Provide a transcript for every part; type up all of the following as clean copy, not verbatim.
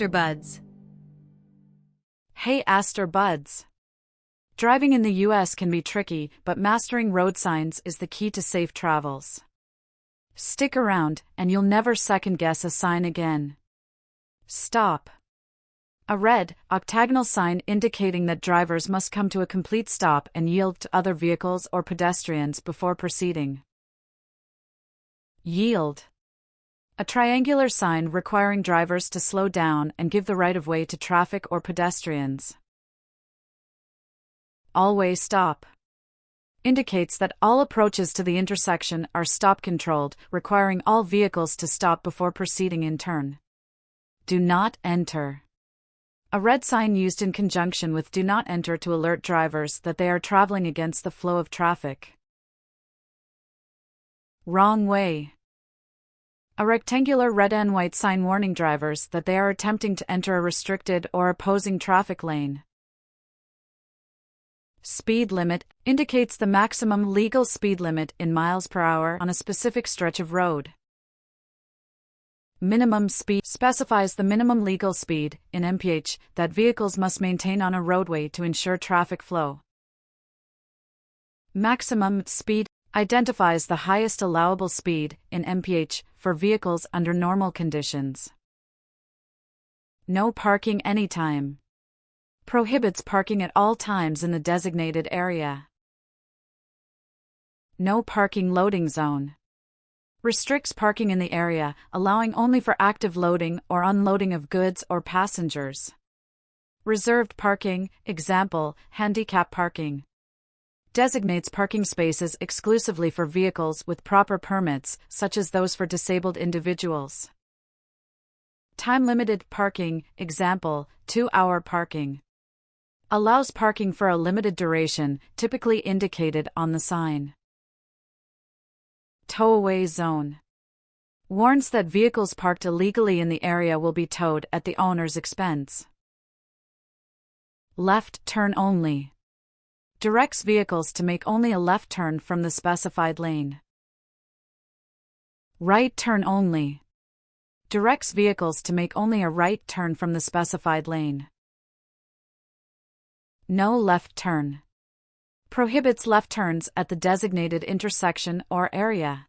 Aster buds. Hey Aster buds. Driving in the US can be tricky, but mastering road signs is the key to safe travels. Stick around, and you'll never second-guess a sign again. Stop. A red, octagonal sign indicating that drivers must come to a complete stop and yield to other vehicles or pedestrians before proceeding. Yield. A triangular sign requiring drivers to slow down and give the right-of-way to traffic or pedestrians. Always stop. Indicates that all approaches to the intersection are stop-controlled, requiring all vehicles to stop before proceeding in turn. Do not enter. A red sign used in conjunction with do not enter to alert drivers that they are traveling against the flow of traffic. Wrong way. A rectangular red and white sign warning drivers that they are attempting to enter a restricted or opposing traffic lane. Speed limit indicates the maximum legal speed limit in miles per hour on a specific stretch of road. Minimum speed specifies the minimum legal speed, in mph, that vehicles must maintain on a roadway to ensure traffic flow. Maximum speed identifies the highest allowable speed, in mph, for vehicles under normal conditions. No parking anytime. Prohibits parking at all times in the designated area. No parking loading zone. Restricts parking in the area, allowing only for active loading or unloading of goods or passengers. Reserved parking, example, handicapped parking. Designates parking spaces exclusively for vehicles with proper permits, such as those for disabled individuals. Time-limited parking, example, 2-hour parking. Allows parking for a limited duration, typically indicated on the sign. Tow-away zone. Warns that vehicles parked illegally in the area will be towed at the owner's expense. Left turn only. Directs vehicles to make only a left turn from the specified lane. Right turn only. Directs vehicles to make only a right turn from the specified lane. No left turn. Prohibits left turns at the designated intersection or area.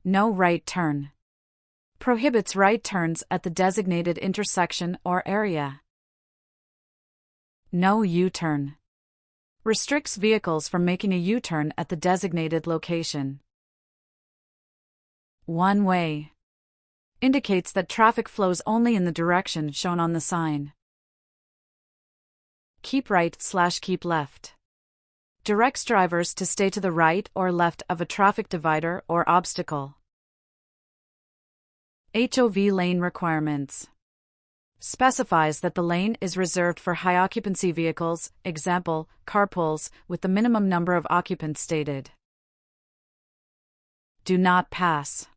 No right turn. Prohibits right turns at the designated intersection or area. No U-turn. Restricts vehicles from making a U-turn at the designated location. One way. Indicates that traffic flows only in the direction shown on the sign. Keep right/keep left. Directs drivers to stay to the right or left of a traffic divider or obstacle. HOV lane requirements. Specifies that the lane is reserved for high-occupancy vehicles, example, carpools, with the minimum number of occupants stated. Do not pass.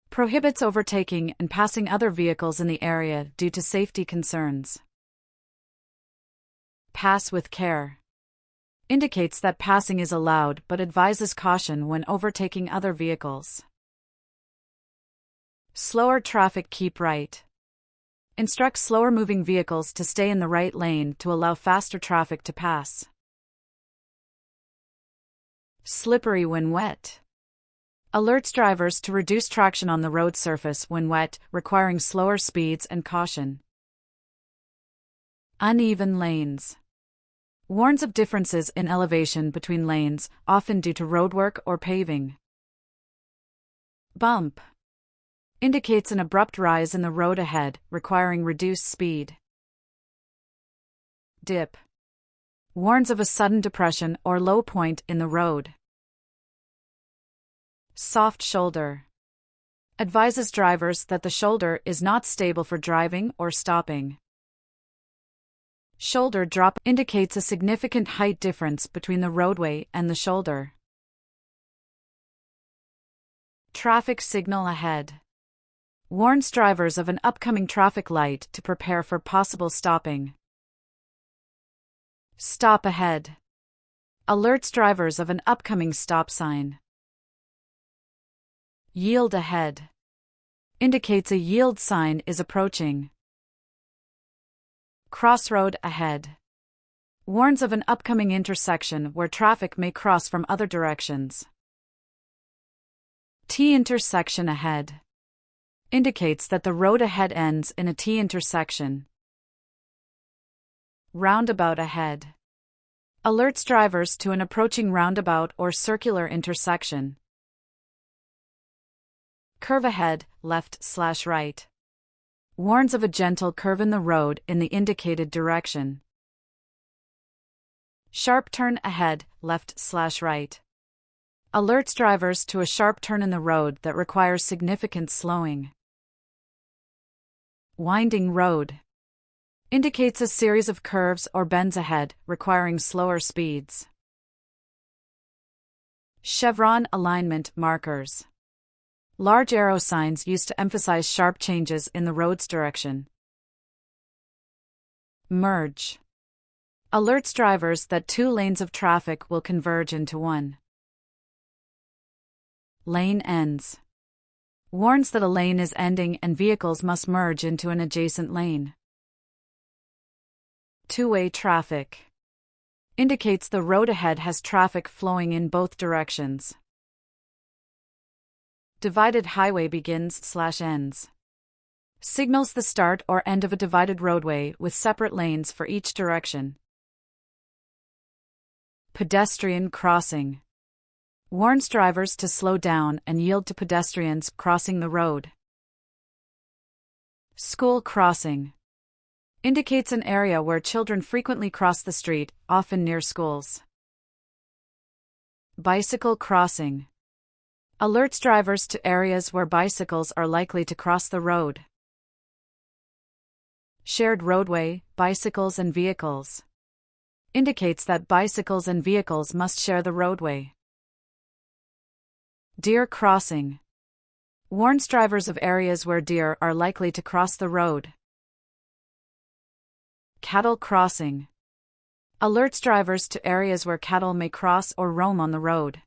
Prohibits overtaking and passing other vehicles in the area due to safety concerns. Pass with care. Indicates that passing is allowed but advises caution when overtaking other vehicles. Slower traffic keep right. Instructs slower-moving vehicles to stay in the right lane to allow faster traffic to pass. Slippery when wet. Alerts drivers to reduce traction on the road surface when wet, requiring slower speeds and caution. Uneven lanes. Warns of differences in elevation between lanes, often due to roadwork or paving. Bump. Indicates an abrupt rise in the road ahead, requiring reduced speed. Dip. Warns of a sudden depression or low point in the road. Soft shoulder. Advises drivers that the shoulder is not stable for driving or stopping. Shoulder drop indicates a significant height difference between the roadway and the shoulder. Traffic signal ahead. Warns drivers of an upcoming traffic light to prepare for possible stopping. Stop ahead. Alerts drivers of an upcoming stop sign. Yield ahead. Indicates a yield sign is approaching. Crossroad ahead. Warns of an upcoming intersection where traffic may cross from other directions. T-intersection ahead. Indicates that the road ahead ends in a T-intersection. Roundabout ahead. Alerts drivers to an approaching roundabout or circular intersection. Curve ahead, left/right. Warns of a gentle curve in the road in the indicated direction. Sharp turn ahead, left/right. Alerts drivers to a sharp turn in the road that requires significant slowing. Winding road. Indicates a series of curves or bends ahead, requiring slower speeds. Chevron alignment markers. Large arrow signs used to emphasize sharp changes in the road's direction. Merge. Alerts drivers that two lanes of traffic will converge into one. Lane ends. Warns that a lane is ending and vehicles must merge into an adjacent lane. Two-way traffic. Indicates the road ahead has traffic flowing in both directions. Divided highway begins/ends. Signals the start or end of a divided roadway with separate lanes for each direction. Pedestrian crossing. Warns drivers to slow down and yield to pedestrians crossing the road. School crossing. Indicates an area where children frequently cross the street, often near schools. Bicycle crossing. Alerts drivers to areas where bicycles are likely to cross the road. Shared roadway, bicycles and vehicles. Indicates that bicycles and vehicles must share the roadway. Deer crossing. Warns drivers of areas where deer are likely to cross the road. Cattle crossing. Alerts drivers to areas where cattle may cross or roam on the road.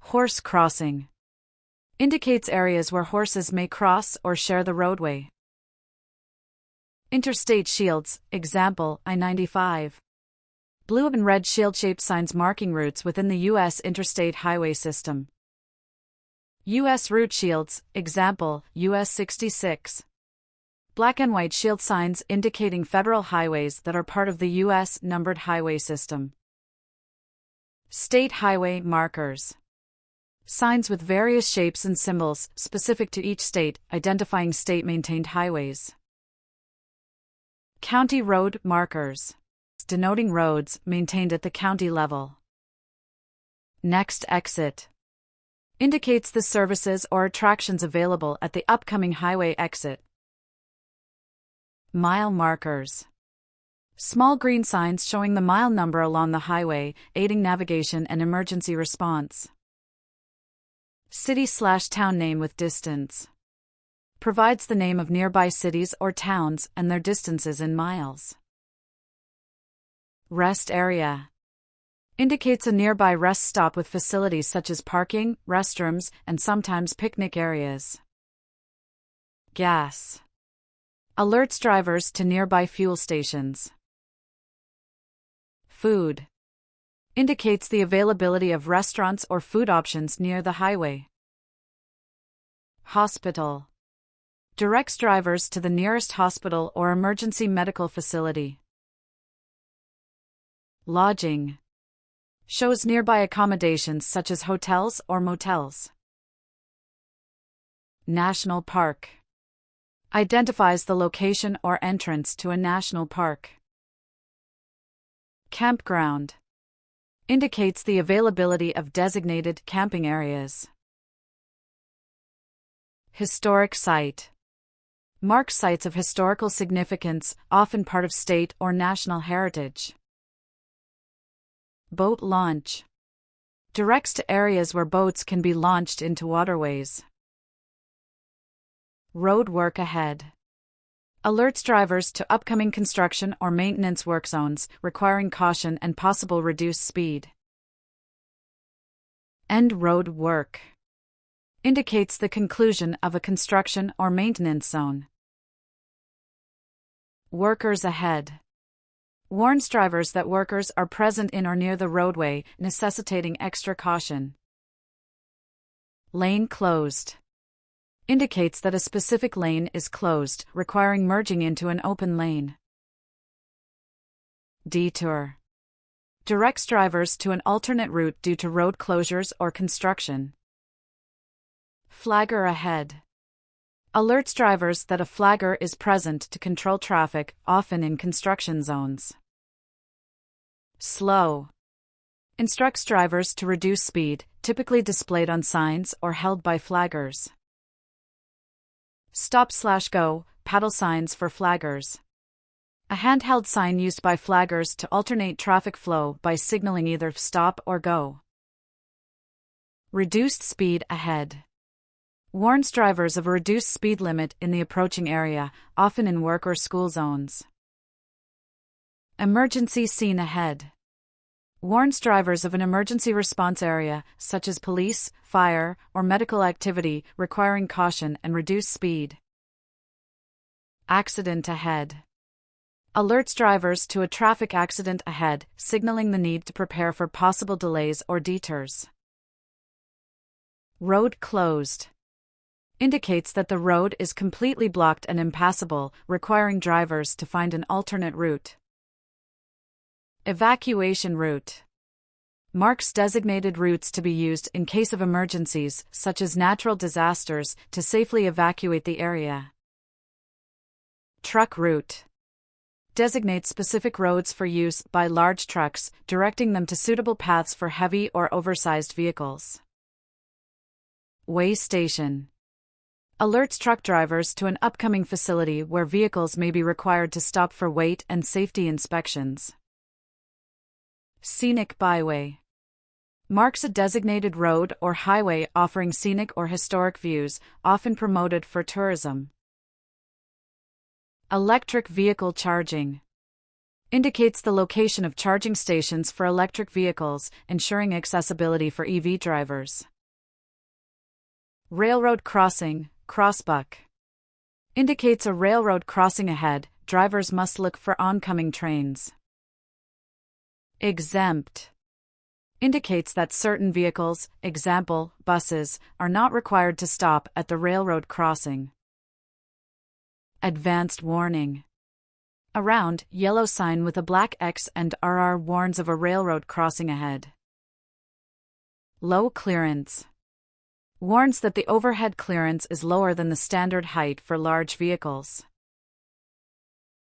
Horse crossing. Indicates areas where horses may cross or share the roadway. Interstate shields, example, I-95. Blue and red shield-shaped signs marking routes within the U.S. interstate highway system. U.S. route shields, example, US 66. Black and white shield signs indicating federal highways that are part of the U.S. numbered highway system. State highway markers. Signs with various shapes and symbols specific to each state, identifying state-maintained highways. County road markers. Denoting roads maintained at the county level. Next exit. Indicates the services or attractions available at the upcoming highway exit. Mile markers. Small green signs showing the mile number along the highway, aiding navigation and emergency response. City/town name with distance. Provides the name of nearby cities or towns and their distances in miles. Rest area. Indicates a nearby rest stop with facilities such as parking, restrooms, and sometimes picnic areas. Gas. Alerts drivers to nearby fuel stations. Food. Indicates the availability of restaurants or food options near the highway. Hospital. Directs drivers to the nearest hospital or emergency medical facility. Lodging. Shows nearby accommodations such as hotels or motels. National Park. Identifies the location or entrance to a national park. Campground. Indicates the availability of designated camping areas. Historic site. Marks sites of historical significance, often part of state or national heritage. Boat launch. Directs to areas where boats can be launched into waterways. Road work ahead. Alerts drivers to upcoming construction or maintenance work zones, requiring caution and possible reduced speed. End road work. Indicates the conclusion of a construction or maintenance zone. Workers ahead. Warns drivers that workers are present in or near the roadway, necessitating extra caution. Lane closed. Indicates that a specific lane is closed, requiring merging into an open lane. Detour. Directs drivers to an alternate route due to road closures or construction. Flagger ahead. Alerts drivers that a flagger is present to control traffic, often in construction zones. Slow. Instructs drivers to reduce speed, typically displayed on signs or held by flaggers. Stop/go, paddle signs for flaggers. A handheld sign used by flaggers to alternate traffic flow by signaling either stop or go. Reduced speed ahead. Warns drivers of a reduced speed limit in the approaching area, often in work or school zones. Emergency scene ahead. Warns drivers of an emergency response area, such as police, fire, or medical activity, requiring caution and reduced speed. Accident ahead. Alerts drivers to a traffic accident ahead, signaling the need to prepare for possible delays or detours. Road closed. Indicates that the road is completely blocked and impassable, requiring drivers to find an alternate route. Evacuation route. Marks designated routes to be used in case of emergencies, such as natural disasters, to safely evacuate the area. Truck route. Designates specific roads for use by large trucks, directing them to suitable paths for heavy or oversized vehicles. Way station. Alerts truck drivers to an upcoming facility where vehicles may be required to stop for weight and safety inspections. Scenic byway. Marks a designated road or highway offering scenic or historic views, often promoted for tourism. Electric vehicle charging. Indicates the location of charging stations for electric vehicles, ensuring accessibility for EV drivers. Railroad crossing, crossbuck. Indicates a railroad crossing ahead, drivers must look for oncoming trains. Exempt. Indicates that certain vehicles, example, buses, are not required to stop at the railroad crossing. Advanced warning. A round, yellow sign with a black X and RR warns of a railroad crossing ahead. Low clearance. Warns that the overhead clearance is lower than the standard height for large vehicles.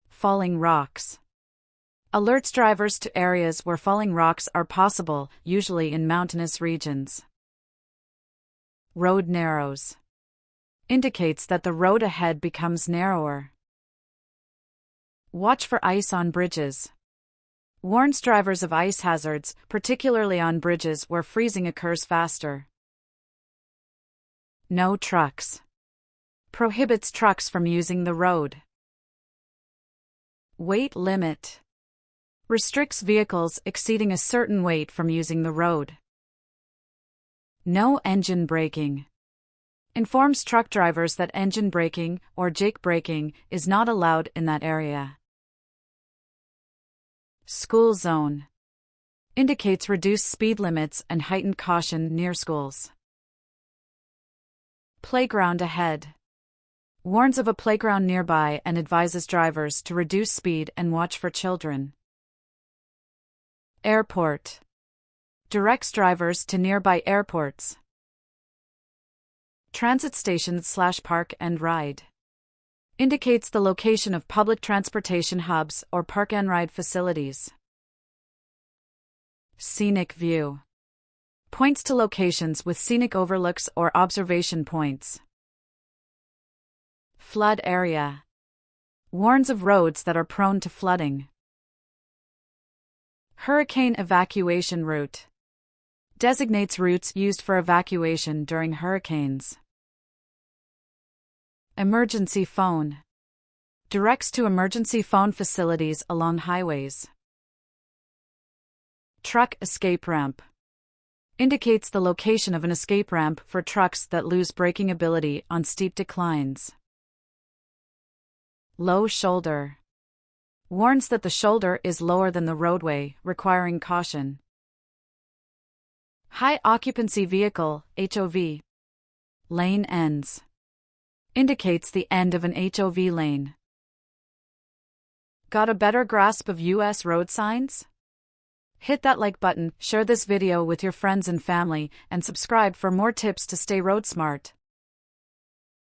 Falling rocks. Alerts drivers to areas where falling rocks are possible, usually in mountainous regions. Road narrows. Indicates that the road ahead becomes narrower. Watch for ice on bridges. Warns drivers of ice hazards, particularly on bridges where freezing occurs faster. No trucks. Prohibits trucks from using the road. Weight limit. Restricts vehicles exceeding a certain weight from using the road. No engine braking. Informs truck drivers that engine braking, or jake braking, is not allowed in that area. School zone. Indicates reduced speed limits and heightened caution near schools. Playground ahead. Warns of a playground nearby and advises drivers to reduce speed and watch for children. Airport. Directs drivers to nearby airports. Transit station/park and ride. Indicates the location of public transportation hubs or park and ride facilities. Scenic view. Points to locations with scenic overlooks or observation points. Flood area. Warns of roads that are prone to flooding. Hurricane evacuation route. Designates routes used for evacuation during hurricanes. Emergency phone. Directs to emergency phone facilities along highways. Truck escape ramp. Indicates the location of an escape ramp for trucks that lose braking ability on steep declines. Low shoulder. Warns that the shoulder is lower than the roadway, requiring caution. High occupancy vehicle, HOV. Lane ends. Indicates the end of an HOV lane. Got a better grasp of US road signs? Hit that like button, share this video with your friends and family, and subscribe for more tips to stay road smart.